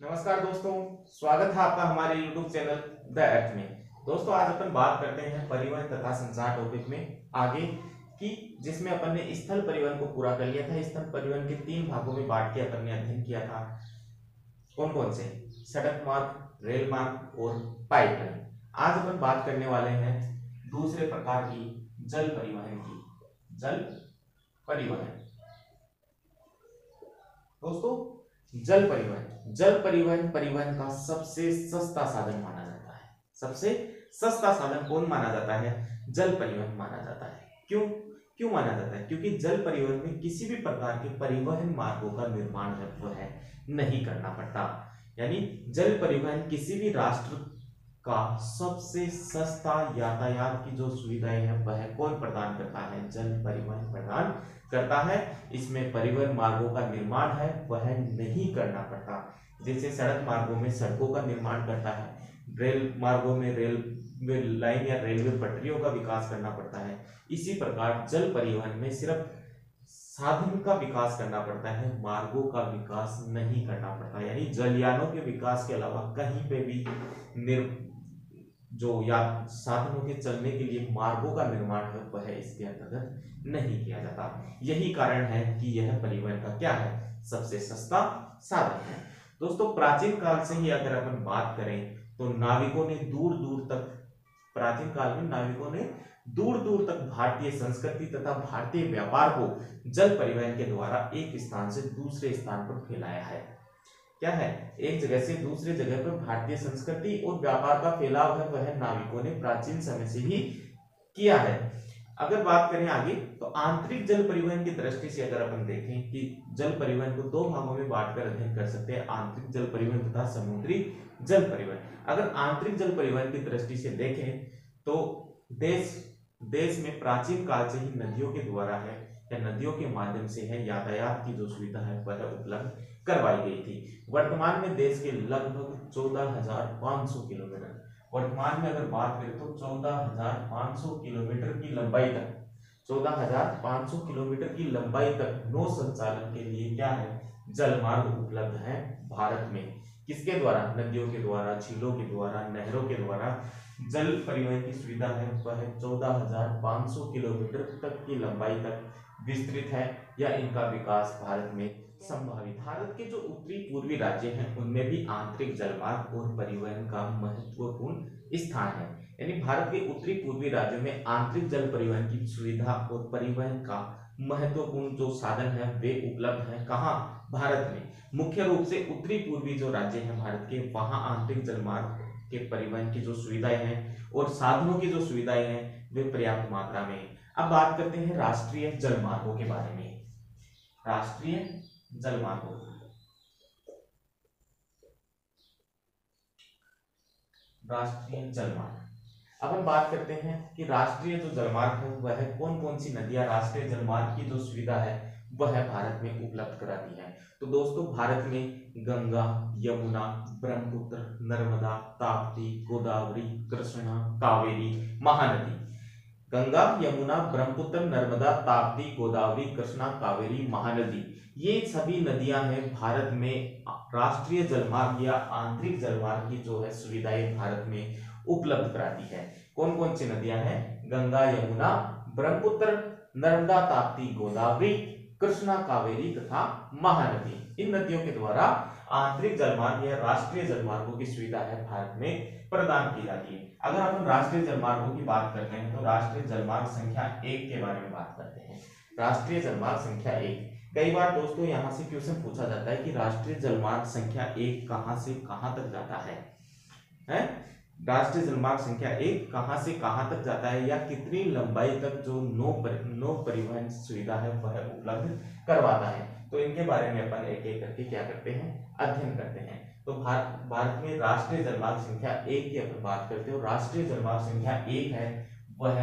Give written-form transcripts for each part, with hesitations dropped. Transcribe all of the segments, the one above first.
नमस्कार दोस्तों, स्वागत है आपका हमारे YouTube चैनल द अर्थ में। दोस्तों, आज अपन बात करते हैं परिवहन तथा संचार टॉपिक में आगे की, जिसमें अपन ने स्थल परिवहन को पूरा कर लिया था। स्थल परिवहन के 3 भागों में बांट के अपन ने अध्ययन किया था। कौन कौन से? सड़क मार्ग, रेल मार्ग और पाइपलाइन। आज अपन बात करने वाले हैं दूसरे प्रकार की, जल परिवहन की। जल परिवहन दोस्तों, जल परिवहन परिवहन का सबसे सस्ता साधन माना जाता है। सबसे सस्ता साधन कौन माना जाता है? जल परिवहन माना जाता है। क्यों माना जाता है? क्योंकि जल परिवहन में किसी भी प्रकार के परिवहन मार्गों का निर्माण है नहीं करना पड़ता। यानी जल परिवहन किसी भी राष्ट्र का सबसे सस्ता यातायात की जो सुविधाएं हैं वह कौन प्रदान करता है? जल परिवहन प्रदान करता है। इसमें परिवहन मार्गों का निर्माण है वह नहीं करना पड़ता। जैसे सड़क मार्गों में सड़कों का निर्माण करता है, रेल मार्गों में रेलवे लाइन या रेलवे पटरियों का विकास करना पड़ता है। इसी प्रकार जल परिवहन में सिर्फ साधन का विकास करना पड़ता है, मार्गों का विकास नहीं करना पड़ता। यानी जलयानों के विकास के अलावा कहीं पे भी जो या साधनों के चलने के लिए मार्गों का निर्माण है वह इसके अंतर्गत नहीं किया जाता। यही कारण है कि यह परिवहन का क्या है? सबसे सस्ता साधन है। दोस्तों, प्राचीन काल से ही अगर अपन बात करें तो नाविकों ने दूर दूर तक, प्राचीन काल में नाविकों ने दूर दूर तक भारतीय संस्कृति तथा भारतीय व्यापार को जल परिवहन के द्वारा एक स्थान से दूसरे स्थान पर फैलाया है। क्या है? एक जगह से दूसरे जगह पर भारतीय संस्कृति और व्यापार का फैलाव है वह नाविकों ने प्राचीन समय से ही किया है। अगर बात करें आगे तो आंतरिक जल परिवहन की दृष्टि से अगर अपन देखें कि जल परिवहन को 2 भागों में बांटकर अध्ययन कर सकते हैं, आंतरिक जल परिवहन तथा समुद्री जल परिवहन। अगर आंतरिक जल परिवहन की दृष्टि से देखें तो देश में प्राचीन काल से ही नदियों के द्वारा है या नदियों के माध्यम से है यातायात की जो सुविधा है वह उपलब्ध करवाई गई थी। वर्तमान में देश के लगभग 14,500 किलोमीटर, वर्तमान में अगर बात करें तो 14,500 किलोमीटर की लंबाई तक, 14,500 किलोमीटर की लंबाई तक नौ संचालन के लिए क्या है? जल मार्ग उपलब्ध है भारत में। किसके द्वारा? नदियों के द्वारा, झीलों के द्वारा, नहरों के द्वारा जल परिवहन की सुविधा है वह 14,500 किलोमीटर तक की लंबाई तक विस्तृत है या इनका विकास भारत में संभावित। भारत के जो उत्तरी पूर्वी राज्य हैं उनमें भी आंतरिक जलमार्ग और परिवहन का महत्वपूर्ण स्थान है। यानी भारत के उत्तरी पूर्वी राज्यों में आंतरिक जल परिवहन की सुविधा और परिवहन का महत्वपूर्ण जो साधन है वे उपलब्ध है। कहाँ? भारत में। मुख्य रूप से उत्तरी पूर्वी जो राज्य हैं भारत के, वहां आंतरिक जलमार्ग के परिवहन की जो सुविधाएं हैं और साधनों की जो सुविधाएं हैं वे पर्याप्त मात्रा में। अब बात करते हैं राष्ट्रीय जलमार्गों के बारे में। राष्ट्रीय जलमार्गों, राष्ट्रीय जलमार्ग। अब हम बात करते हैं कि राष्ट्रीय जो जलमार्ग है वह कौन कौन सी नदियां राष्ट्रीय जलमार्ग की जो सुविधा है वह भारत में उपलब्ध कराती है। तो दोस्तों, भारत में गंगा, यमुना, ब्रह्मपुत्र, नर्मदा, ताप्ती, गोदावरी, कृष्णा, कावेरी, महानदी। गंगा, यमुना, ब्रह्मपुत्र, नर्मदा, ताप्ती, गोदावरी, कृष्णा, कावेरी, महानदी, ये सभी नदियां हैं भारत में राष्ट्रीय जलमार्ग या आंतरिक जलमार्ग की जो है सुविधाएं भारत में उपलब्ध कराती है। कौन कौन सी नदियां हैं? गंगा, यमुना, ब्रह्मपुत्र, नर्मदा, ताप्ती, गोदावरी, कृष्णा, कावेरी तथा महानदी। इन नदियों के द्वारा आंतरिक जलमार्ग या राष्ट्रीय जलमार्गों की सुविधा है भारत में प्रदान की जाती है। अगर हम राष्ट्रीय जलमार्गों की बात करते हैं तो राष्ट्रीय जलमार्ग संख्या 1 के बारे में बात करते हैं। राष्ट्रीय जलमार्ग संख्या 1, कई बार दोस्तों यहां से क्वेश्चन पूछा जाता है कि राष्ट्रीय जलमार्ग संख्या 1 कहां से कहां तक जाता है? राष्ट्रीय जलमार्ग संख्या 1 कहां से कहां तक जाता है या कितनी लंबाई तक जो नौ परिवहन सुविधा है वह उपलब्ध करवाता है? तो इनके बारे में अपन एक एक करके क्या करते हैं? अध्ययन करते हैं। तो भारत में राष्ट्रीय जलमार्ग संख्या 1 की अपन बात करते हैं। राष्ट्रीय जलमार्ग संख्या 1 है वह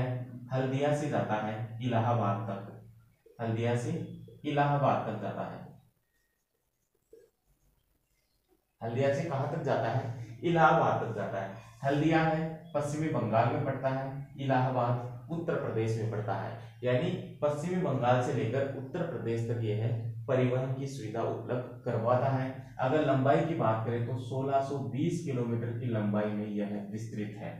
हल्दिया से जाता है इलाहाबाद तक, हल्दिया से इलाहाबाद तक जाता है। हल्दिया से कहां तक जाता है? इलाहाबाद तक जाता है। हल्दिया है पश्चिमी बंगाल में पड़ता है, इलाहाबाद उत्तर प्रदेश में पड़ता है। यानी पश्चिमी बंगाल से लेकर उत्तर प्रदेश तक यह परिवहन की सुविधा उपलब्ध करवाता है। अगर लंबाई की बात करें तो 1620 किलोमीटर की लंबाई में यह विस्तृत है।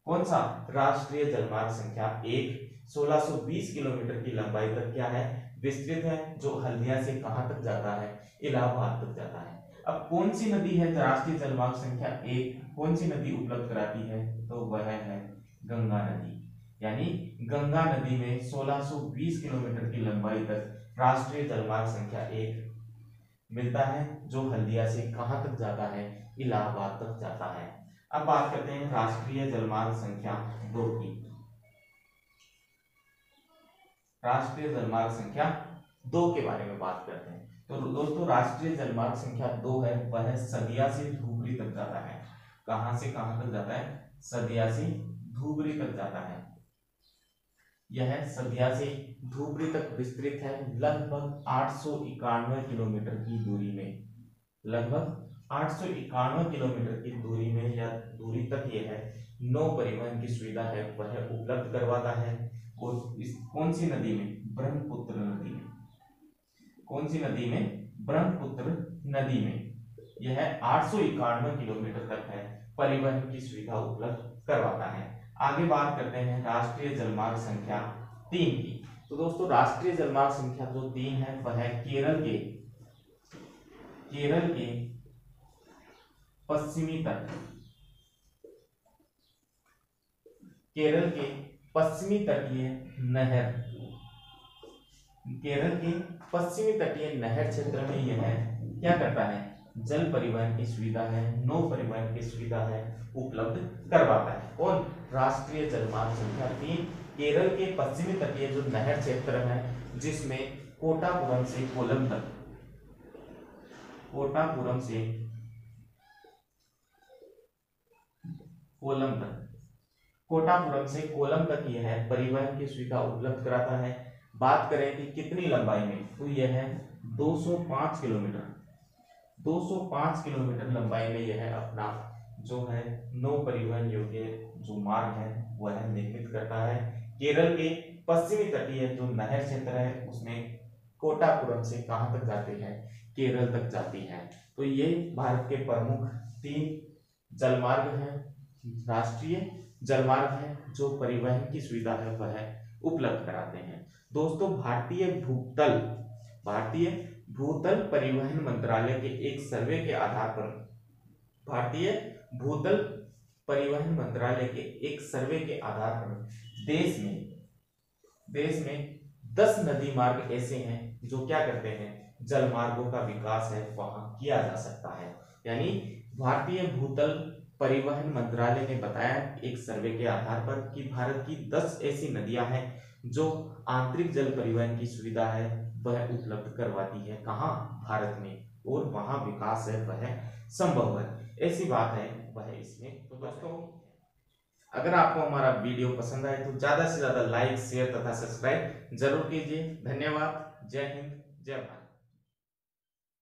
कौन सा? राष्ट्रीय जलमार्ग संख्या 1 1620 किलोमीटर की लंबाई तक क्या है? विस्तृत है, जो हल्दिया से कहां तक जाता है? इलाहाबाद तक जाता है। अब कौन सी नदी है राष्ट्रीय जलमार्ग संख्या 1 कौन सी नदी उपलब्ध कराती है? तो वह है गंगा नदी। यानी गंगा नदी में 1620 किलोमीटर की लंबाई तक राष्ट्रीय जलमार्ग संख्या 1 मिलता है, जो हल्दिया से कहां तक जाता है? इलाहाबाद तक जाता है। अब बात करते हैं राष्ट्रीय जलमार्ग संख्या 2 की। राष्ट्रीय जलमार्ग संख्या 2 के बारे में बात करते हैं। तो दोस्तों राष्ट्रीय जलमार्ग संख्या 2 है वह सदिया से धुबरी तक जाता है। कहां से कहां तक जाता है? सदिया से धुबरी तक जाता है। यह सदिया से धुबरी तक विस्तृत है, लगभग 891 किलोमीटर की दूरी में। लगभग 891 किलोमीटर की दूरी में या दूरी तक यह है नौ परिवहन की सुविधा है वह उपलब्ध करवाता है। और इस कौन सी नदी में? ब्रह्मपुत्र नदी में। कौन सी नदी में? ब्रह्मपुत्र नदी में यह 891 किलोमीटर तक है परिवहन की सुविधा उपलब्ध करवाता है। आगे बात करते हैं राष्ट्रीय जलमार्ग संख्या 3 की। तो दोस्तों राष्ट्रीय जलमार्ग संख्या जो 3 है वह है केरल के पश्चिमी तट, केरल के पश्चिमी तटीय नहर, केरल के पश्चिमी तटीय नहर क्षेत्र में यह क्या करता है? जल परिवहन की सुविधा है, नौ परिवहन की सुविधा है उपलब्ध करवाता है। कौन? राष्ट्रीय जलमार्ग संख्या 3 केरल के पश्चिमी तटीय जो नहर क्षेत्र है जिसमें कोटापुरम से कोलम तक, कोटापुरम से कोलम तक, कोटापुरम से कोलम तक यह है परिवहन की सुविधा उपलब्ध कराता है। बात करें कि कितनी लंबाई में? तो यह है 205 किलोमीटर, 205 किलोमीटर लंबाई में यह अपना जो है नौ परिवहन योग्य जो मार्ग है वह निर्मित करता है। केरल के पश्चिमी तटीय जो नहर क्षेत्र है उसमें कोटापुरम से कहां तक जाती है? केरल तक जाती है। तो ये भारत के प्रमुख 3 जलमार्ग हैं, राष्ट्रीय जलमार्ग है जो परिवहन की सुविधा है वह उपलब्ध कराते हैं। दोस्तों भारतीय भूतल परिवहन मंत्रालय के एक सर्वे के आधार पर, भारतीय भूतल परिवहन मंत्रालय के एक सर्वे के आधार पर देश में 10 नदी मार्ग ऐसे हैं जो क्या करते हैं? जल मार्गों का विकास है वहां किया जा सकता है। यानी भारतीय भूतल परिवहन मंत्रालय ने बताया एक सर्वे के आधार पर कि भारत की 10 ऐसी नदियां हैं जो आंतरिक जल परिवहन की सुविधा है वह उपलब्ध करवाती है। कहां? भारत में, और वहां विकास है वह संभव है। ऐसी बात है वह इसमें। तो दोस्तों अगर आपको हमारा वीडियो पसंद आए तो ज्यादा से ज्यादा लाइक, शेयर तथा सब्सक्राइब जरूर कीजिए। धन्यवाद। जय हिंद, जय भारत।